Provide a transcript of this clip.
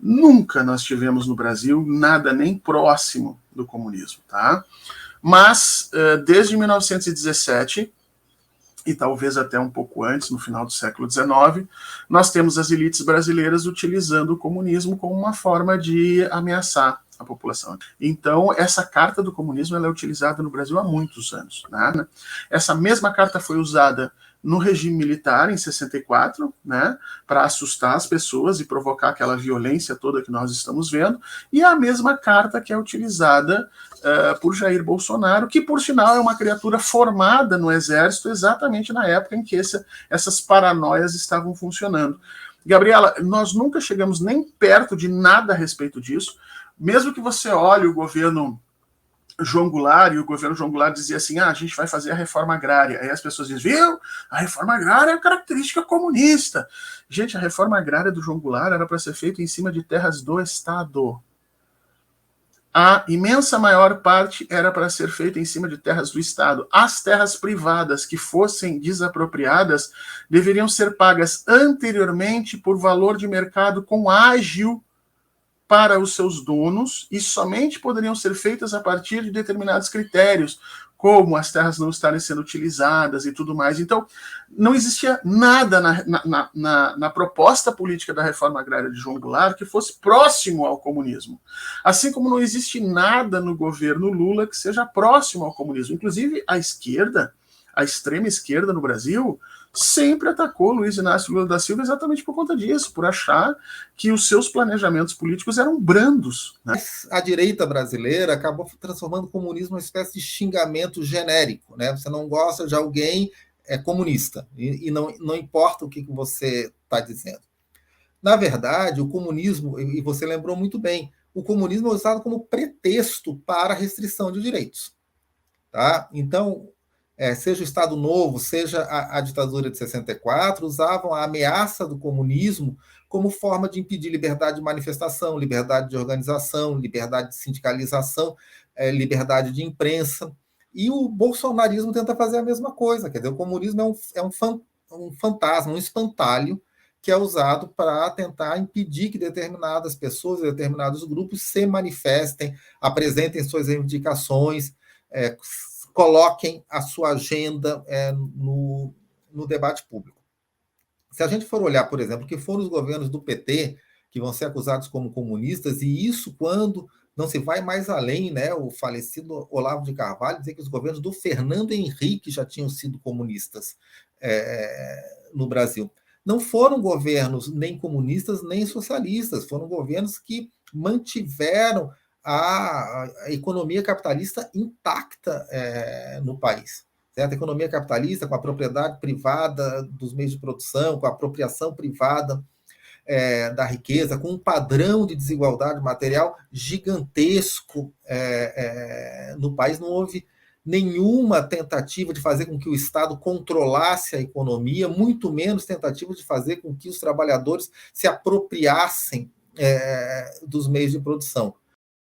Nunca nós tivemos no Brasil nada nem próximo do comunismo, tá? Mas, desde 1917, e talvez até um pouco antes, no final do século XIX, nós temos as elites brasileiras utilizando o comunismo como uma forma de ameaçar a população. Então, essa carta do comunismo ela é utilizada no Brasil há muitos anos, né? Essa mesma carta foi usada no regime militar, em 64, né, para assustar as pessoas e provocar aquela violência toda que nós estamos vendo, e a mesma carta que é utilizada por Jair Bolsonaro, que, por sinal, é uma criatura formada no Exército exatamente na época em que essas paranoias estavam funcionando. Gabriela, nós nunca chegamos nem perto de nada a respeito disso, mesmo que você olhe o governo João Goulart, e o governo João Goulart dizia assim, a gente vai fazer a reforma agrária. Aí as pessoas dizem, viu, a reforma agrária é característica comunista. Gente, a reforma agrária do João Goulart era para ser feita em cima de terras do Estado. A imensa maior parte era para ser feita em cima de terras do Estado. As terras privadas que fossem desapropriadas deveriam ser pagas anteriormente por valor de mercado com ágio para os seus donos e somente poderiam ser feitas a partir de determinados critérios, como as terras não estarem sendo utilizadas e tudo mais. Então, não existia nada na proposta política da reforma agrária de João Goulart que fosse próximo ao comunismo. Assim como não existe nada no governo Lula que seja próximo ao comunismo. Inclusive, a esquerda, a extrema esquerda no Brasil, sempre atacou Luiz Inácio Lula da Silva exatamente por conta disso, por achar que os seus planejamentos políticos eram brandos, né? A direita brasileira acabou transformando o comunismo numa espécie de xingamento genérico, né? Você não gosta de alguém, é comunista, e não importa o que você está dizendo. Na verdade, o comunismo, e você lembrou muito bem, o comunismo é usado como pretexto para a restrição de direitos. Tá? Então, seja o Estado Novo, seja a ditadura de 64, usavam a ameaça do comunismo como forma de impedir liberdade de manifestação, liberdade de organização, liberdade de sindicalização, liberdade de imprensa. E o bolsonarismo tenta fazer a mesma coisa. Quer dizer, o comunismo é um fantasma, um espantalho que é usado para tentar impedir que determinadas pessoas, determinados grupos se manifestem, apresentem suas reivindicações, coloquem a sua agenda no debate público. Se a gente for olhar, por exemplo, que foram os governos do PT que vão ser acusados como comunistas, e isso quando não se vai mais além, né? O falecido Olavo de Carvalho dizer que os governos do Fernando Henrique já tinham sido comunistas no Brasil. Não foram governos nem comunistas nem socialistas, foram governos que mantiveram a economia capitalista intacta no país. Certo? A economia capitalista, com a propriedade privada dos meios de produção, com a apropriação privada da riqueza, com um padrão de desigualdade material gigantesco no país. Não houve nenhuma tentativa de fazer com que o Estado controlasse a economia, muito menos tentativa de fazer com que os trabalhadores se apropriassem dos meios de produção.